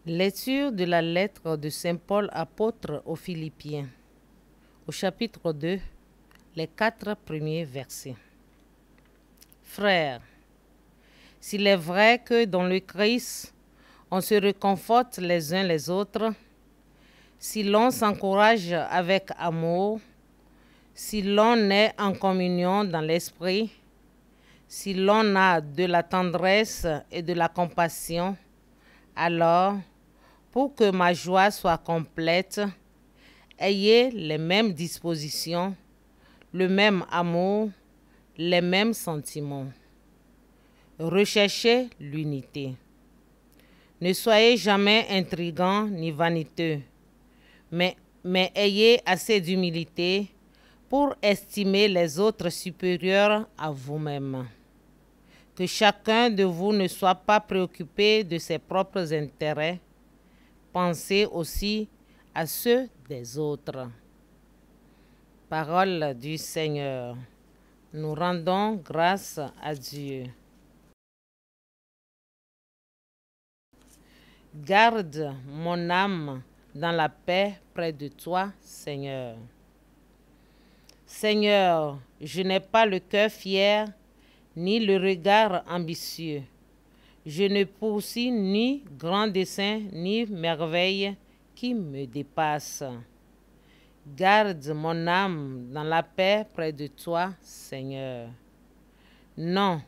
Lecture de la lettre de Saint Paul apôtre aux Philippiens, au chapitre 2, les 4 premiers versets. Frères, s'il est vrai que dans le Christ, on se réconforte les uns les autres, si l'on s'encourage avec amour, si l'on est en communion dans l'esprit, si l'on a de la tendresse et de la compassion, alors, pour que ma joie soit complète, ayez les mêmes dispositions, le même amour, les mêmes sentiments. Recherchez l'unité. Ne soyez jamais intrigants ni vaniteux, mais ayez assez d'humilité pour estimer les autres supérieurs à vous-même. Que chacun de vous ne soit pas préoccupé de ses propres intérêts. Pensez aussi à ceux des autres. Parole du Seigneur. Nous rendons grâce à Dieu. Garde mon âme dans la paix près de toi, Seigneur. Seigneur, je n'ai pas le cœur fier, ni le regard ambitieux. Je ne poursuis ni grand dessein, ni merveille qui me dépasse. Garde mon âme dans la paix près de toi, Seigneur. Non,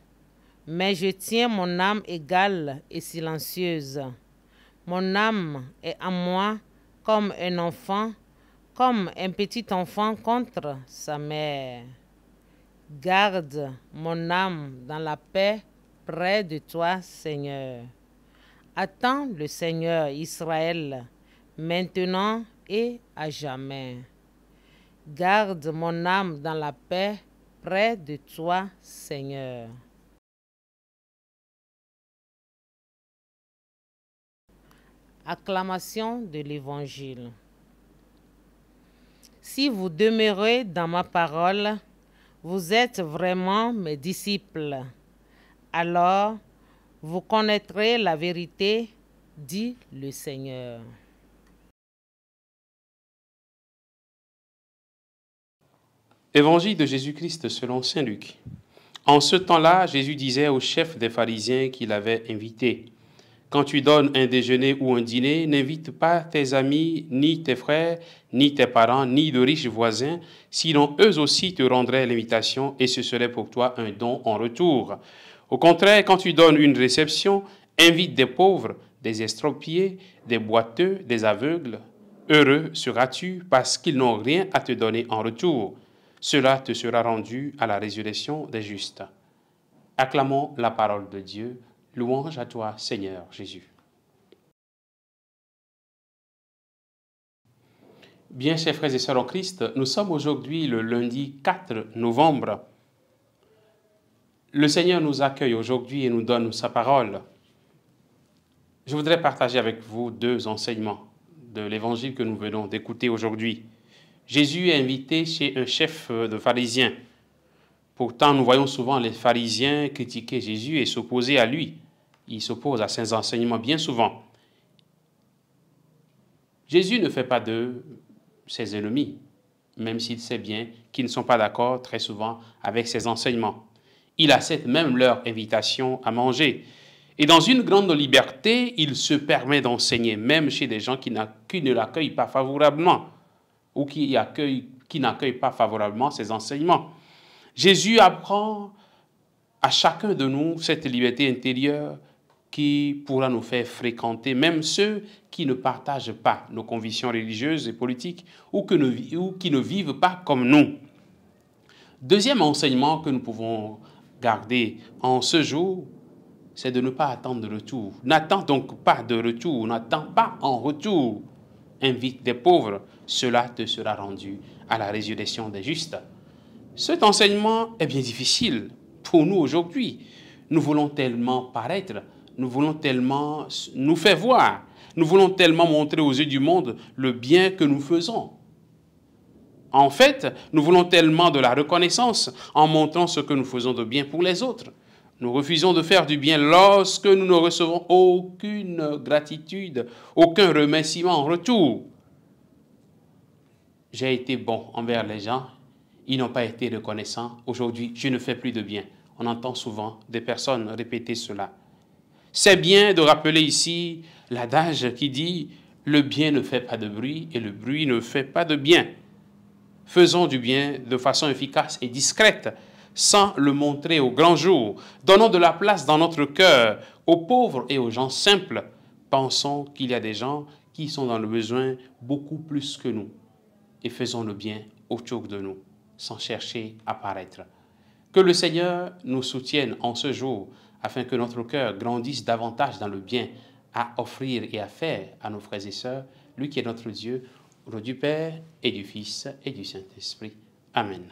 mais je tiens mon âme égale et silencieuse. Mon âme est en moi comme un enfant, comme un petit enfant contre sa mère. Garde mon âme dans la paix près de toi, Seigneur. Attends le Seigneur Israël, maintenant et à jamais. Garde mon âme dans la paix près de toi, Seigneur. Acclamation de l'Évangile. Si vous demeurez dans ma parole, vous êtes vraiment mes disciples. Alors, vous connaîtrez la vérité, dit le Seigneur. Évangile de Jésus-Christ selon saint Luc. En ce temps-là, Jésus disait au chef des pharisiens qu'il avait invités: quand tu donnes un déjeuner ou un dîner, n'invite pas tes amis, ni tes frères, ni tes parents, ni de riches voisins, sinon eux aussi te rendraient l'invitation et ce serait pour toi un don en retour. Au contraire, quand tu donnes une réception, invite des pauvres, des estropiés, des boiteux, des aveugles. Heureux seras-tu parce qu'ils n'ont rien à te donner en retour. Cela te sera rendu à la résurrection des justes. Acclamons la parole de Dieu. Louange à toi, Seigneur Jésus. Bien, chers frères et sœurs en Christ, nous sommes aujourd'hui le lundi 4 novembre. Le Seigneur nous accueille aujourd'hui et nous donne sa parole. Je voudrais partager avec vous 2 enseignements de l'évangile que nous venons d'écouter aujourd'hui. Jésus est invité chez un chef de pharisiens. Pourtant, nous voyons souvent les pharisiens critiquer Jésus et s'opposer à lui. Ils s'opposent à ses enseignements bien souvent. Jésus ne fait pas d'eux ses ennemis, même s'il sait bien qu'ils ne sont pas d'accord très souvent avec ses enseignements. Il accepte même leur invitation à manger. Et dans une grande liberté, il se permet d'enseigner, même chez des gens qui ne l'accueillent pas favorablement ou qui n'accueillent pas favorablement ses enseignements. Jésus apprend à chacun de nous cette liberté intérieure qui pourra nous faire fréquenter même ceux qui ne partagent pas nos convictions religieuses et politiques ou qui ne vivent pas comme nous. Deuxième enseignement que nous pouvons garder en ce jour, c'est de ne pas attendre de retour. N'attends donc pas de retour, n'attends pas en retour. Invite des pauvres, cela te sera rendu à la résurrection des justes. Cet enseignement est bien difficile pour nous aujourd'hui. Nous voulons tellement paraître, nous voulons tellement nous faire voir, nous voulons tellement montrer aux yeux du monde le bien que nous faisons. En fait, nous voulons tellement de la reconnaissance en montrant ce que nous faisons de bien pour les autres. Nous refusons de faire du bien lorsque nous ne recevons aucune gratitude, aucun remerciement en retour. J'ai été bon envers les gens, ils n'ont pas été reconnaissants. Aujourd'hui, je ne fais plus de bien. On entend souvent des personnes répéter cela. C'est bien de rappeler ici l'adage qui dit « le bien ne fait pas de bruit et le bruit ne fait pas de bien ». Faisons du bien de façon efficace et discrète, sans le montrer au grand jour. Donnons de la place dans notre cœur aux pauvres et aux gens simples. Pensons qu'il y a des gens qui sont dans le besoin beaucoup plus que nous. Et faisons le bien autour de nous, sans chercher à paraître. Que le Seigneur nous soutienne en ce jour, afin que notre cœur grandisse davantage dans le bien à offrir et à faire à nos frères et sœurs, lui qui est notre Dieu, au nom du Père et du Fils et du Saint-Esprit. Amen.